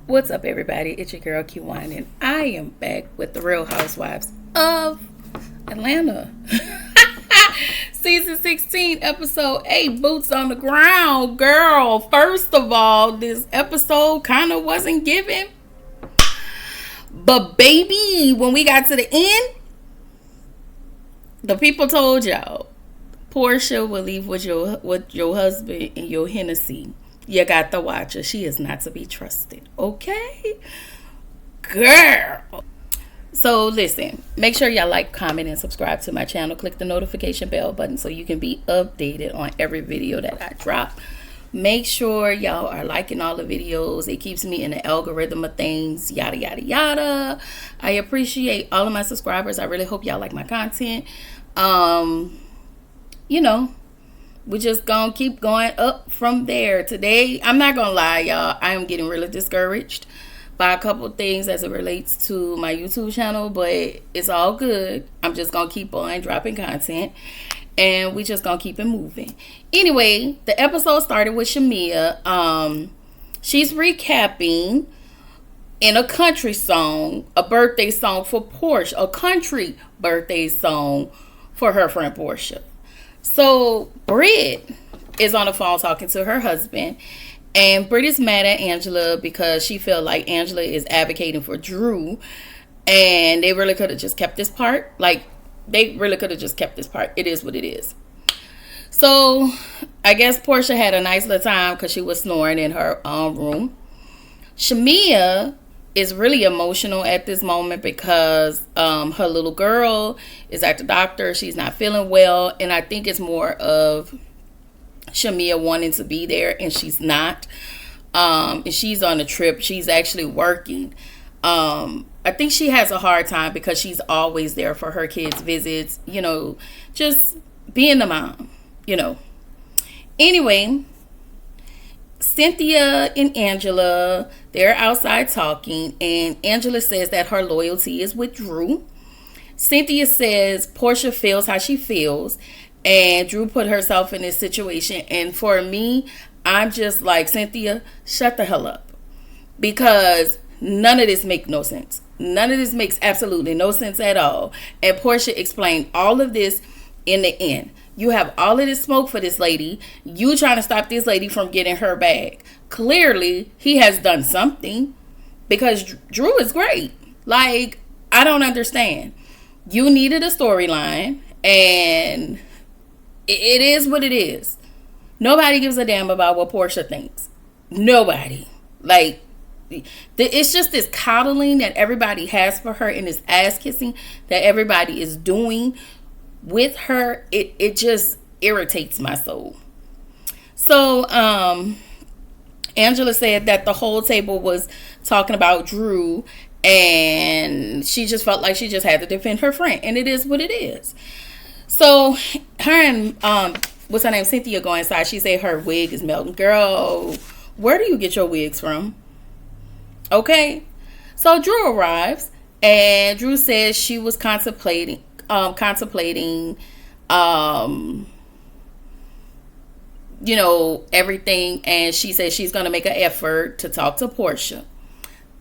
What's up, everybody? It's your girl Q1, and I am back with the Real Housewives of Atlanta. Season 16, episode 8, Boots on the Ground. Girl, first of all, this episode kind of wasn't given. But baby, when we got to the end, the people told y'all, Portia will leave with your husband and your Hennessy. You got to watch her. She is not to be trusted. Okay? Girl. So listen, make sure y'all like, comment, and subscribe to my channel. Click the notification bell button so you can be updated on every video that I drop. Make sure y'all are liking all the videos. It keeps me in the algorithm of things. Yada, yada, yada. I appreciate all of my subscribers. I really hope y'all like my content. We just gonna keep going up from there. Today, I'm not gonna lie, y'all, I am getting really discouraged by a couple things as it relates to my YouTube channel, but it's all good. I'm just gonna keep on dropping content, and we just gonna keep it moving. Anyway, the episode started with Shamia. She's recapping in a country song, a birthday song for Portia, a country birthday song for her friend Portia. So Britt is on the phone talking to her husband, and Britt is mad at Angela because she felt like Angela is advocating for Drew, and they really could have just kept this part. It is what it is. So I guess Portia had a nice little time because she was snoring in her room. Shamia is really emotional at this moment because her little girl is at the doctor. She's not feeling well, and I think it's more of Shamia wanting to be there, and she's not. And she's on a trip. She's actually working. I think she has a hard time because she's always there for her kids' visits, just being the mom, Anyway, Cynthia and Angela, they're outside talking, and Angela says that her loyalty is with Drew. Cynthia says Portia feels how she feels, and Drew put herself in this situation. And for me, I'm just like, Cynthia, shut the hell up, because none of this makes no sense. None of this makes absolutely no sense at all. And Portia explained all of this in the end. You have all of this smoke for this lady. You trying to stop this lady from getting her bag. Clearly, he has done something, because Drew is great. I don't understand. You needed a storyline, and it is what it is. Nobody gives a damn about what Portia thinks. Nobody. It's just this coddling that everybody has for her, and this ass kissing that everybody is doing with her. It just irritates my soul. So Angela said that the whole table was talking about Drew, and she just felt like she just had to defend her friend, and it is what it is. So her and what's her name, Cynthia, go inside. She said her wig is melting. Girl, where do you get your wigs from? Okay. So Drew arrives, and Drew says she was contemplating everything, and she said she's going to make an effort to talk to Portia.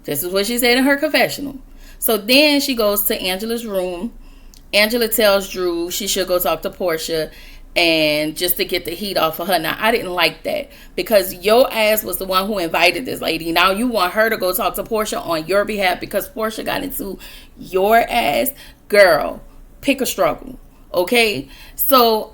This is what she said in her confessional. So then she goes to Angela's room. Angela tells Drew she should go talk to Portia, and just to get the heat off of her. Now, I didn't like that, because your ass was the one who invited this lady. Now you want her to go talk to Portia on your behalf because Portia got into your ass. Girl, pick a struggle, okay? So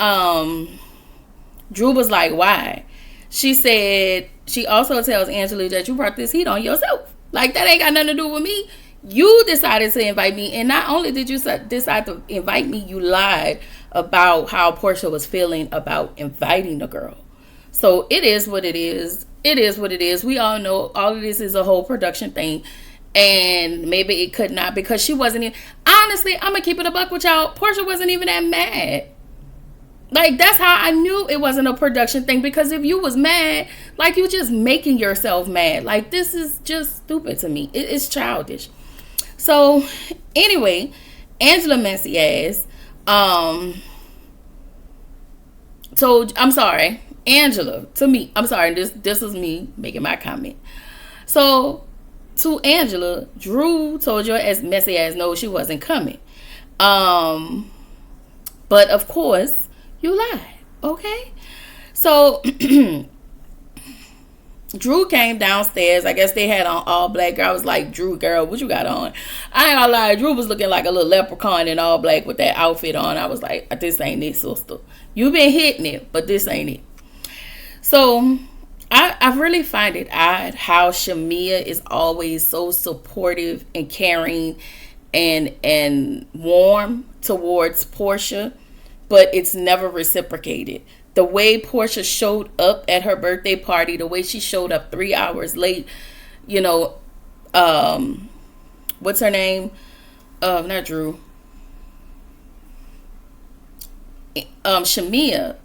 Drew was like, why? She said she also tells Angela that you brought this heat on yourself. That ain't got nothing to do with me. You decided to invite me, and not only did you decide to invite me, you lied about how Portia was feeling about inviting the girl. So it is what it is. It is what it is. We all know all of this is a whole production thing. And maybe it could not, because she wasn't even, honestly, I'm gonna keep it a buck with y'all, Portia wasn't even that mad. That's how I knew it wasn't a production thing, because if you was mad, you just making yourself mad. This is just stupid to me. It's childish. So anyway, Angela messy ass So I'm sorry, Angela, to me, I'm sorry, this is me making my comment. So To Angela, Drew told your as messy ass no, she wasn't coming. Um, but of course, you lied. Okay? So Drew came downstairs. I guess they had on all black. I was like, Drew, girl, what you got on? I ain't gonna lie. Drew was looking like a little leprechaun in all black with that outfit on. I was like, this ain't it, sister. You been hitting it, but this ain't it. So I really find it odd how Shamia is always so supportive and caring and warm towards Portia, but it's never reciprocated. The way Portia showed up at her birthday party, the way she showed up 3 hours late, you know, what's her name? Not Drew. Shamia.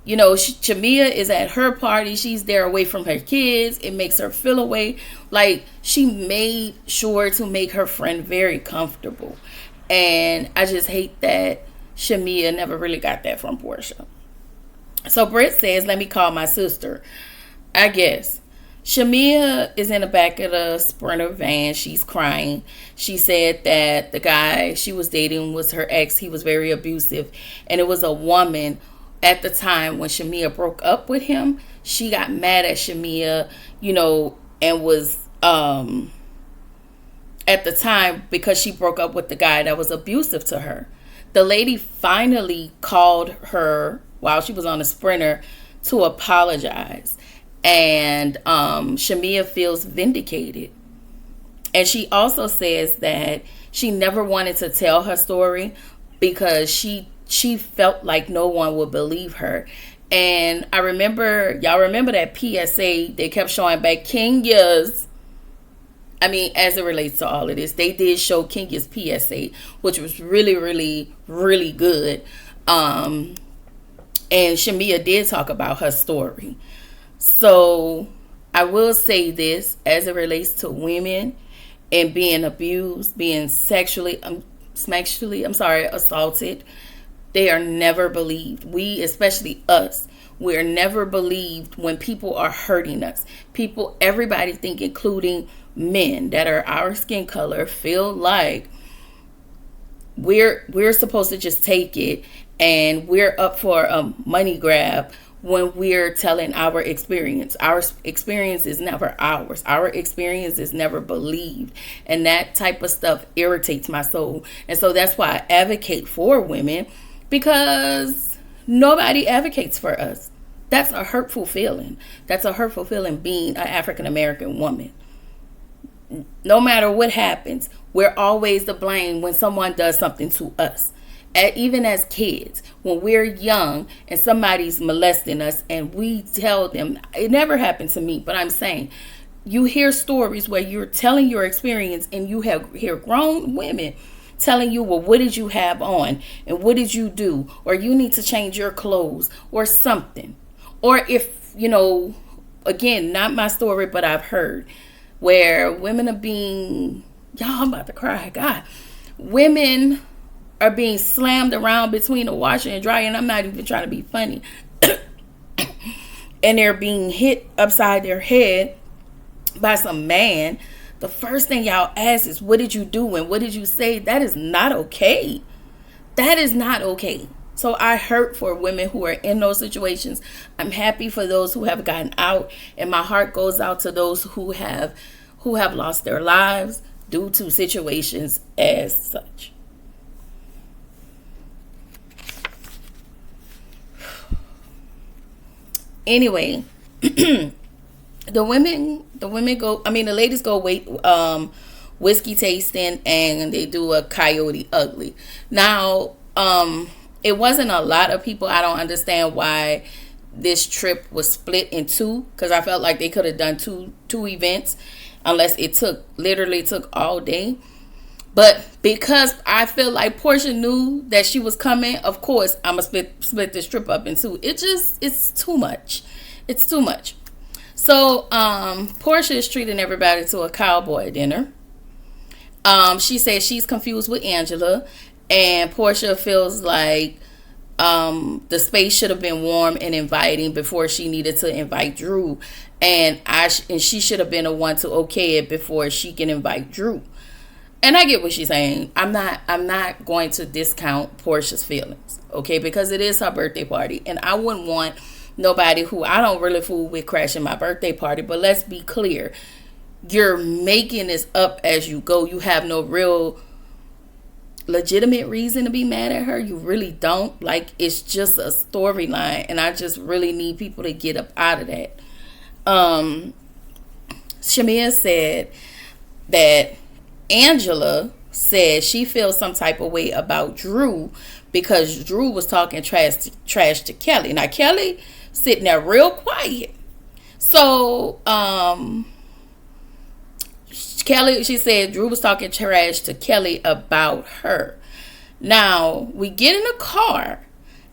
You know, Shamia is at her party. She's there away from her kids. It makes her feel away. Like, she made sure to make her friend very comfortable. And I just hate that Shamia never really got that from Portia. So Britt says, let me call my sister. I guess. Shamia is in the back of the Sprinter van. She's crying. She said that the guy she was dating was her ex. He was very abusive. And it was a woman at the time when Shamia broke up with him. She got mad at Shamia, you know, and was at the time because she broke up with the guy that was abusive to her. The lady finally called her while she was on a Sprinter to apologize. And Shamia feels vindicated. And she also says that she never wanted to tell her story because she felt like no one would believe her. And I remember, y'all remember that PSA they kept showing back Kenya's. I mean, as it relates to all of this, they did show Kenya's PSA, which was really, really, really good. And Shamia did talk about her story. So I will say this as it relates to women and being abused, being sexually assaulted. They are never believed. We, especially us, we're never believed when people are hurting us. Everybody think, including men that are our skin color, feel like we're supposed to just take it and we're up for a money grab when we're telling our experience. Our experience is never ours. Our experience is never believed. And that type of stuff irritates my soul. And so that's why I advocate for women, because nobody advocates for us. That's a hurtful feeling. That's a hurtful feeling being an African American woman. No matter what happens, we're always to blame when someone does something to us. Even as kids, when we're young and somebody's molesting us and we tell them, it never happened to me, but I'm saying, you hear stories where you're telling your experience and you hear grown women telling you, well, what did you have on? And what did you do? Or you need to change your clothes or something. Or if, again, not my story, but I've heard where women are being, y'all, I'm about to cry, God. Women are being slammed around between the washer and dryer, and I'm not even trying to be funny. And they're being hit upside their head by some man. The first thing y'all ask is, what did you do and what did you say? That is not okay. That is not okay. So I hurt for women who are in those situations. I'm happy for those who have gotten out, and my heart goes out to those who have lost their lives due to situations as such. Anyway, the ladies go whiskey tasting, and they do a Coyote Ugly. Now, it wasn't a lot of people. I don't understand why this trip was split in two, because I felt like they could have done two events, unless it took all day. But because I feel like Portia knew that she was coming, of course, I'm going to split this trip up in two. It's too much. It's too much. So, Portia is treating everybody to a cowboy dinner. She says she's confused with Angela, and Portia feels like the space should have been warm and inviting before she needed to invite Drew. and she should have been the one to okay it before she can invite Drew. And I get what she's saying. I'm not going to discount Portia's feelings, okay? Because it is her birthday party, and I wouldn't want nobody who I don't really fool with crashing my birthday party. But let's be clear, you're making this up as you go. You have no real legitimate reason to be mad at her. You really don't. Like, it's just a storyline, and I just really need people to get up out of that. Shamia said that Angela said she feels some type of way about Drew because Drew was talking trash to Kelly. Now Kelly sitting there real quiet. So Kelly, she said Drew was talking trash to Kelly about her. Now we get in the car,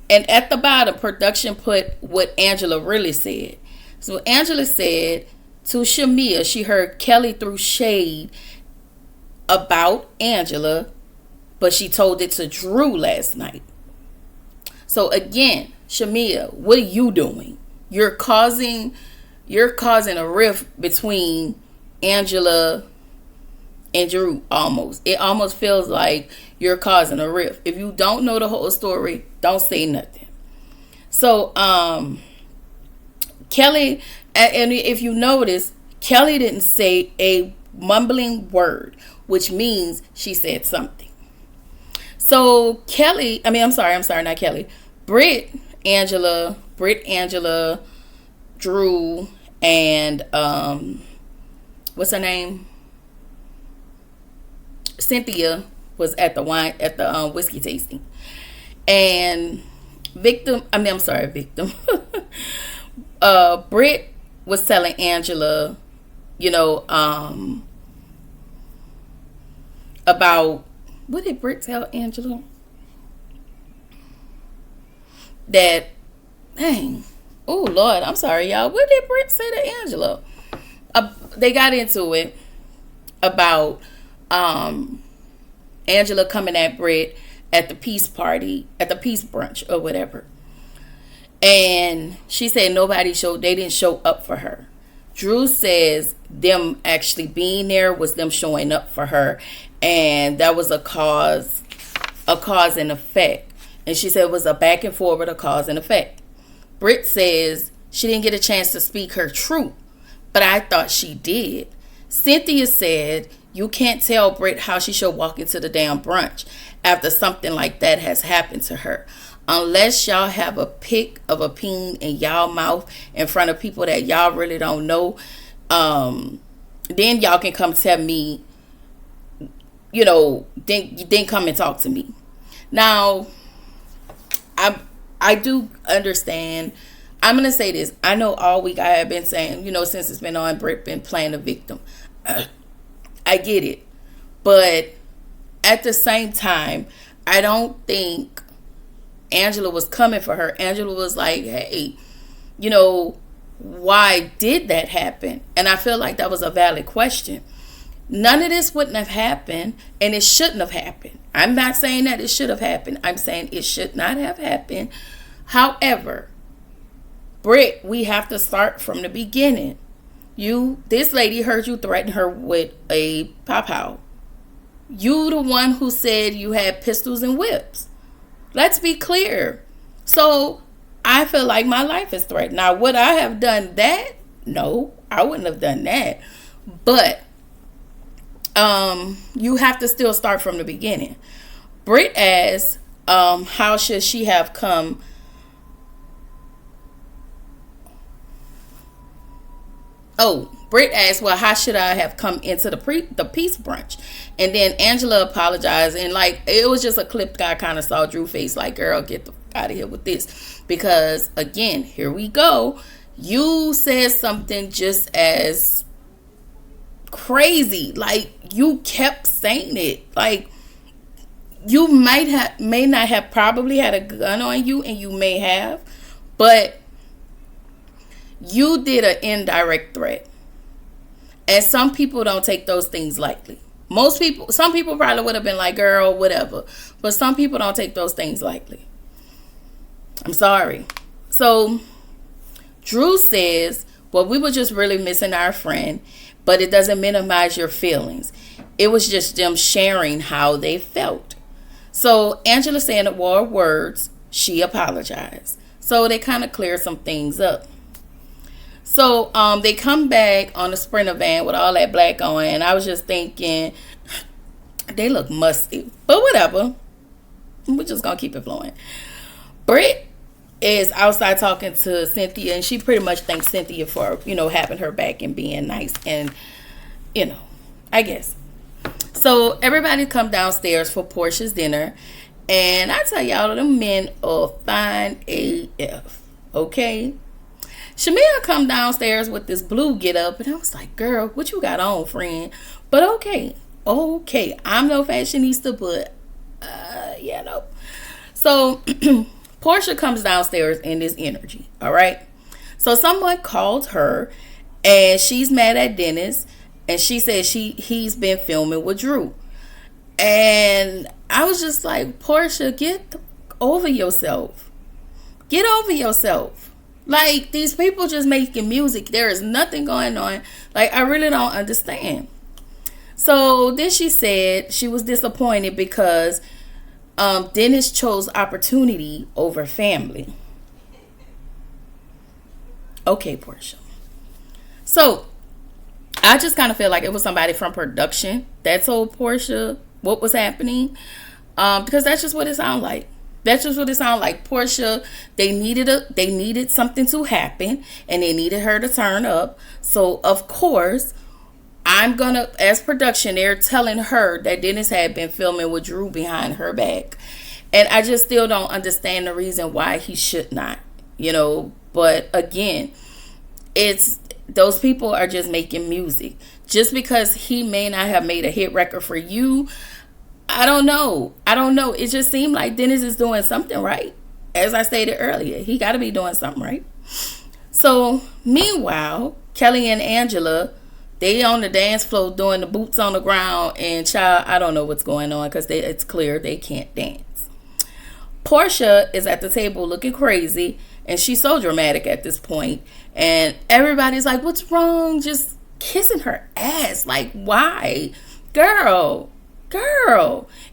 and at the bottom, production put what Angela really said. So Angela said to Shamia, she heard Kelly threw shade about Angela, but she told it to Drew last night. So again, Shamia, what are you doing? You're causing a rift between Angela and Drew. It almost feels like you're causing a rift. If you don't know the whole story, don't say nothing. So Kelly, and if you notice, Kelly didn't say a mumbling word, which means she said something. So Kelly, I'm sorry, not Kelly. Britt, Angela, Drew, and what's her name? Cynthia was at the whiskey tasting, and Victim. Britt was telling Angela, about, what did Britt tell Angela? That, dang, oh Lord, I'm sorry, y'all. What did Britt say to Angela? They got into it about Angela coming at Britt at the peace party, at the peace brunch or whatever. And she said they didn't show up for her. Drew says them actually being there was them showing up for her, and that was a cause and effect. And she said it was a back and forward, a cause and effect. Britt says she didn't get a chance to speak her truth, but I thought she did. Cynthia said you can't tell Britt how she should walk into the damn brunch after something like that has happened to her. Unless y'all have a pick of a peen in y'all mouth in front of people that y'all really don't know, then y'all can come tell me, then come and talk to me. Now, I do understand. I'm going to say this. I know all week I have been saying, since it's been on, Britt been playing the victim. I get it. But at the same time, I don't think Angela was coming for her. Angela was like, hey, why did that happen? And I feel like that was a valid question. None of this wouldn't have happened, and it shouldn't have happened. I'm not saying that it should have happened. I'm saying it should not have happened. However, Britt, we have to start from the beginning. This lady heard you threaten her with a pow. You the one who said you had pistols and whips. Let's be clear. So I feel like my life is threatened. Now, would I have done that? No, I wouldn't have done that. But you have to still start from the beginning. Britt asks, how should she have come? Britt asked, well, how should I have come into the peace brunch? And then Angela apologized, and it was just a clip that I kind of saw Drew face, like, girl, get the fuck out of here with this. Because again, here we go. You said something just as crazy. You kept saying it. You may not have probably had a gun on you, and you may have, but you did an indirect threat. And some people don't take those things lightly. Some people probably would have been like, girl, whatever. But some people don't take those things lightly. I'm sorry. So Drew says, Well, we were just really missing our friend, but it doesn't minimize your feelings. It was just them sharing how they felt. So Angela said in the war words, she apologized. So they kind of cleared some things up. So they come back on the Sprinter van with all that black on, and I was just thinking, they look musty. But whatever. We're just going to keep it flowing. Britt is outside talking to Cynthia, and she pretty much thanks Cynthia for, having her back and being nice. And, I guess. So everybody come downstairs for Portia's dinner. And I tell y'all, them men are fine AF. Okay? Shamia come downstairs with this blue get up, and I was like, girl, what you got on, friend? But okay. I'm no fashionista, but, no. So, Portia comes downstairs in this energy, all right? So someone called her, and she's mad at Dennis, and she said he's been filming with Drew. And I was just like, Portia, get over yourself. Get over yourself. Like, these people just making music. There is nothing going on. Like, I really don't understand. So then she said she was disappointed because Dennis chose opportunity over family. Okay, Portia. So I just kind of feel like it was somebody from production that told Portia what was happening, because that's just what it sounded like. That's just what it sounded like. Portia, they needed something to happen, and they needed her to turn up. So of course, as production, they're telling her that Dennis had been filming with Drew behind her back. And I just still don't understand the reason why he should not, But again, those people are just making music. Just because he may not have made a hit record for you, I don't know. It just seemed like Dennis is doing something right. As I stated earlier, he got to be doing something right. So meanwhile, Kelly and Angela, they on the dance floor doing the boots on the ground, and child, I don't know what's going on because it's clear they can't dance. Portia is at the table looking crazy, and she's so dramatic at this point, and everybody's like, what's wrong? Just kissing her ass. Like, why? Girl,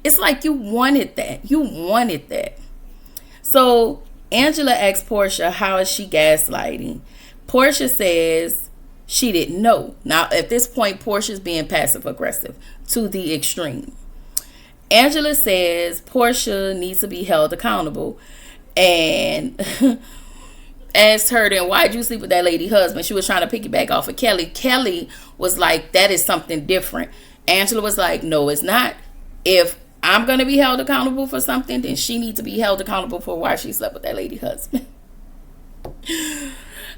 it's like you wanted that. So Angela asks Portia, how is she gaslighting? Portia says she didn't know. Now, at this point, Portia's being passive-aggressive to the extreme. Angela says Portia needs to be held accountable, and asked her, then why'd you sleep with that lady husband? She was trying to piggyback off of Kelly. Kelly was like, that is something different. Angela was like, no, it's not. If I'm going to be held accountable for something, then she needs to be held accountable for why she slept with that lady husband.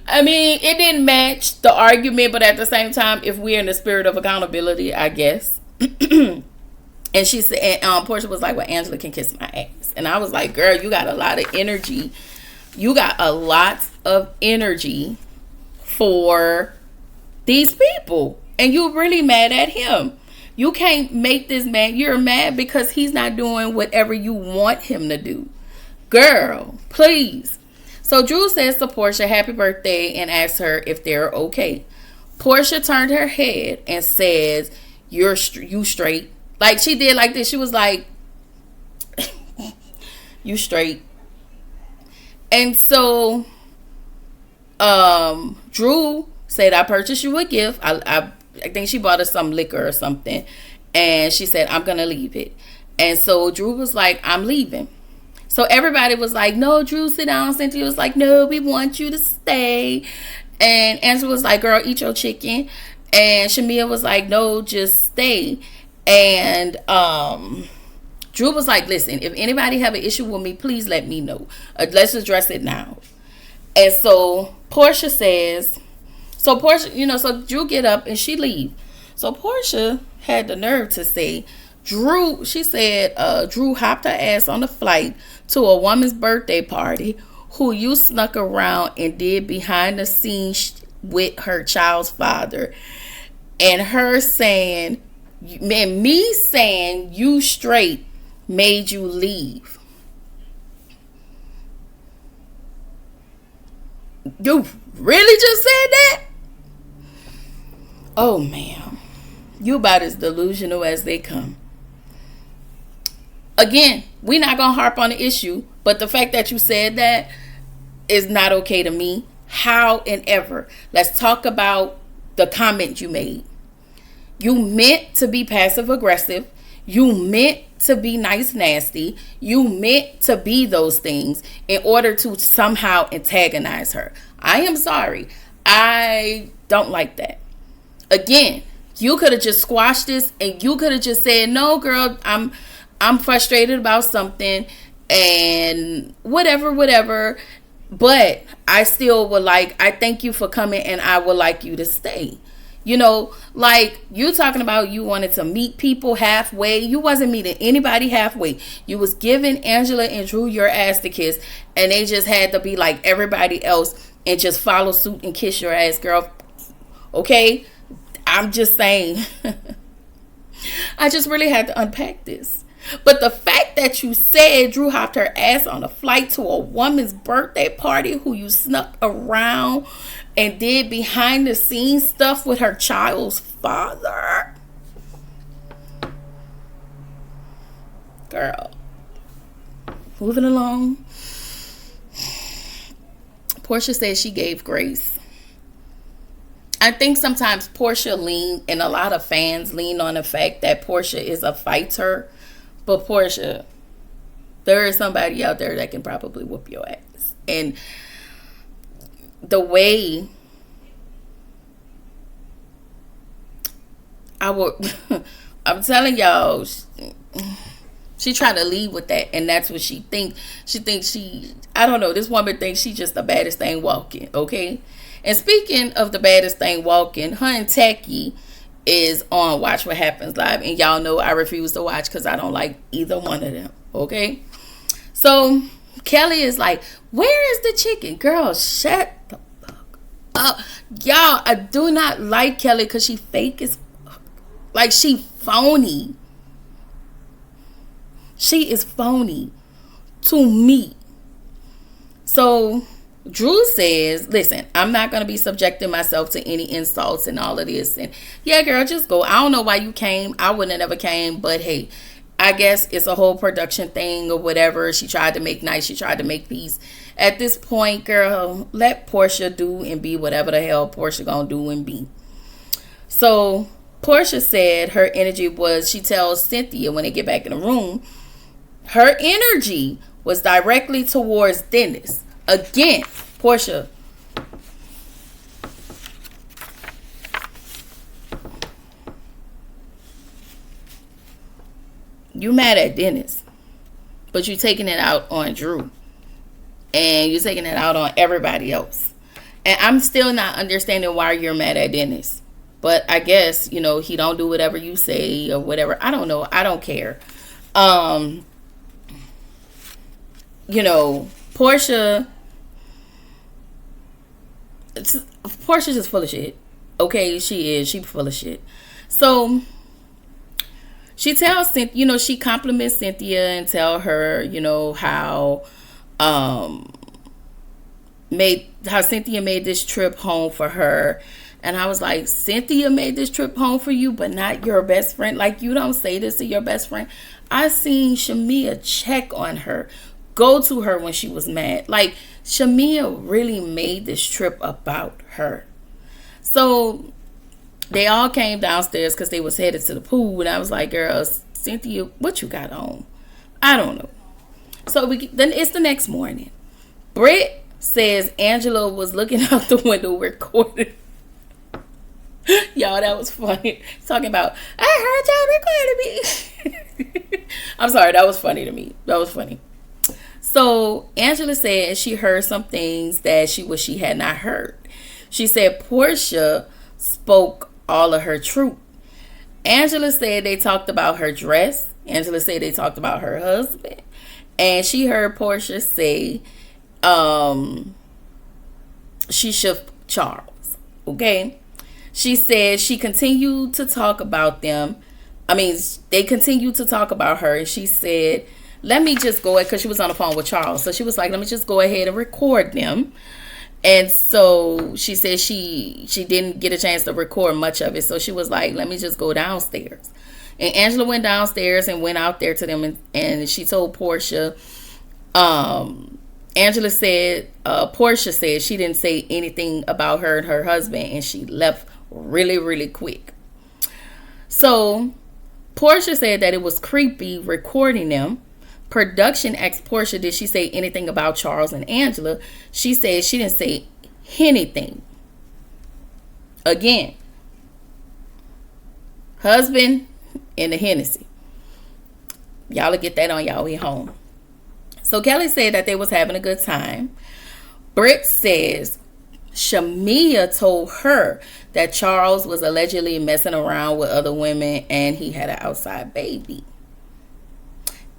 I mean, it didn't match the argument, but at the same time, if we're in the spirit of accountability, I guess. And she said, Portia was like, well, Angela can kiss my ass. And I was like, girl, you got a lot of energy. You got a lot of energy for these people. And you're really mad at him. You can't make this man. You're mad because he's not doing whatever you want him to do. Girl, please. So Drew says to Portia, happy birthday, and asks her if they're okay. Portia turned her head and says, you straight. Like, she did like this. She was like, you straight. And so Drew said, I purchased you a gift. I think she bought her some liquor or something. And she said, I'm going to leave it. And so Drew was like, I'm leaving. So everybody was like, no, Drew, sit down. Cynthia was like, no, we want you to stay. And Angela was like, girl, eat your chicken. And Shamia was like, no, just stay. And Drew was like, listen, if anybody have an issue with me, please let me know. Let's address it now. And so Portia says, so Drew get up and she leave. So Portia had the nerve to say, Drew hopped her ass on the flight to a woman's birthday party who you snuck around and did behind the scenes with her child's father. And her saying, and me saying you straight made you leave. You really just said that? Oh, ma'am. You about as delusional as they come. Again, we're not going to harp on the issue, but the fact that you said that is not okay to me. How and ever. Let's talk about the comment you made. You meant to be passive aggressive. You meant to be nice nasty. You meant to be those things in order to somehow antagonize her. I am sorry. I don't like that. Again, you could have just squashed this and you could have just said, no, girl, I'm frustrated about something and whatever. But I still would I thank you for coming and I would like you to stay. You know, like you talking about you wanted to meet people halfway. You wasn't meeting anybody halfway. You was giving Angela and Drew your ass to kiss and they just had to be like everybody else and just follow suit and kiss your ass, girl. Okay? I'm just saying. I just really had to unpack this. But the fact that you said Drew hopped her ass on a flight to a woman's birthday party who you snuck around and did behind the scenes stuff with her child's father. Girl. Moving along. Portia says she gave grace. I think sometimes Portia and a lot of fans lean on the fact that Portia is a fighter. But Portia, there is somebody out there that can probably whoop your ass. And the way I'm telling y'all, she tried to lead with that. And that's what she thinks. I don't know, this woman thinks she's just the baddest thing walking, okay? And speaking of the baddest thing walking, her and Tacky is on Watch What Happens Live, and y'all know I refuse to watch because I don't like either one of them, okay? So Kelly is like, where is the chicken? Girl, shut the fuck up. Y'all, I do not like Kelly because she fake as fuck. Like, she phony. She is phony to me. So Drew says, listen, I'm not going to be subjecting myself to any insults and all of this. And yeah, girl, just go. I don't know why you came. I wouldn't have never came. But hey, I guess it's a whole production thing or whatever. She tried to make nice. She tried to make peace. At this point, girl, let Portia do and be whatever the hell Portia going to do and be. So Portia said her energy was, she tells Cynthia when they get back in the room, her energy was directly towards Dennis. Again, Portia, you mad at Dennis, but you're taking it out on Drew, and you're taking it out on everybody else. And I'm still not understanding why you're mad at Dennis. But I guess, you know, he don't do whatever you say or whatever. I don't know. I don't care. You know, Portia's just full of shit. Okay, she is. She's full of shit. So she tells Cynthia, you know, she compliments Cynthia and tell her, you know, how Cynthia made this trip home for her. And I was like, Cynthia made this trip home for you, but not your best friend. Like, you don't say this to your best friend. I seen Shamia check on her, go to her when she was mad. Like, Shamia really made this trip about her. So they all came downstairs because they was headed to the pool. And I was like, girls, Cynthia, what you got on? I don't know. So then it's the next morning. Britt says Angela was looking out the window recording. Y'all, that was funny. Talking about, I heard y'all recording me. I'm sorry, that was funny to me. That was funny. So Angela said she heard some things that she wished she had not heard. She said Portia spoke all of her truth. Angela said they talked about her dress. Angela said they talked about her husband. And she heard Portia say she shook Charles. Okay? She said she continued to talk about them. I mean, they continued to talk about her. And she said, let me just go ahead, because she was on the phone with Charles. So she was like, let me just go ahead and record them. And so she said she didn't get a chance to record much of it. So she was like, let me just go downstairs. And Angela went downstairs and went out there to them, and she told Portia, Angela said, Portia said she didn't say anything about her and her husband, and she left really, really quick. So Portia said that it was creepy recording them. Production asked Portia, did she say anything about Charles and Angela? She said she didn't say anything. Again, husband and the Hennessy. Y'all will get that on y'all way home. So Kelly said that they was having a good time. Britt says Shamia told her that Charles was allegedly messing around with other women and he had an outside baby.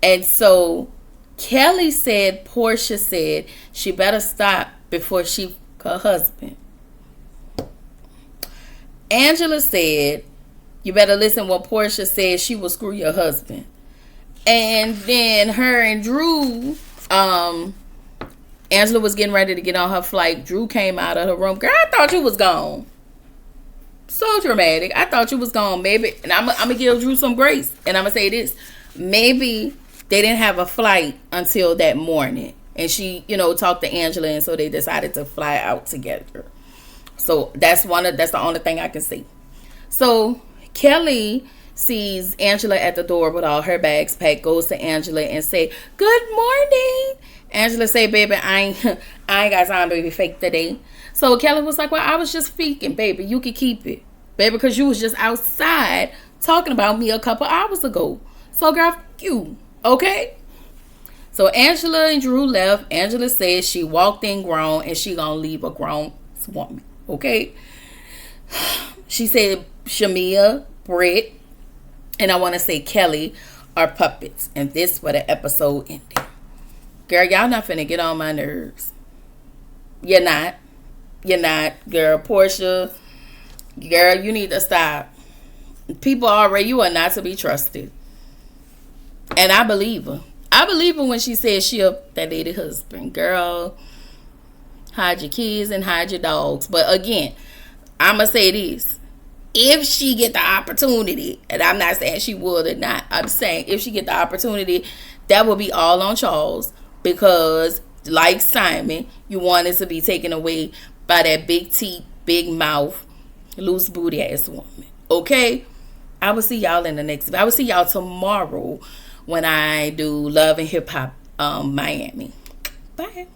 And so Kelly said Portia said she better stop before she her husband. Angela said you better listen what Portia said, she will screw your husband. And then her and Drew, Angela was getting ready to get on her flight. Drew came out of her room. Girl, I thought you was gone. So dramatic. I thought you was gone. Maybe, and I'm going to give Drew some grace. And I'm going to say this. Maybe they didn't have a flight until that morning. And she, talked to Angela. And so they decided to fly out together. So that's the only thing I can see. So Kelly sees Angela at the door with all her bags packed, goes to Angela and say, good morning. Angela say, baby, I ain't got time to be fake today. So Kelly was like, well, I was just speaking, baby. You can keep it. Baby, because you was just outside talking about me a couple hours ago. So, girl, you. Okay? So Angela and Drew left. Angela said she walked in grown and she gonna leave a grown woman. Okay? She said Shamia, Britt, and I want to say Kelly are puppets. And this where the episode ended. Girl, y'all not finna get on my nerves. You're not. You're not. Girl, Portia, girl, you need to stop. People already, you are not to be trusted. And I believe her. I believe her when she says she up that lady husband. Girl, hide your kids and hide your dogs. But again, I'm going to say this. If she get the opportunity, and I'm not saying she would or not, I'm saying if she get the opportunity, that will be all on Charles. Because, like Simon, you want it to be taken away by that big teeth, big mouth, loose booty ass woman. Okay? I will see y'all in the next video. I will see y'all tomorrow when I do Love and Hip Hop Miami. Bye.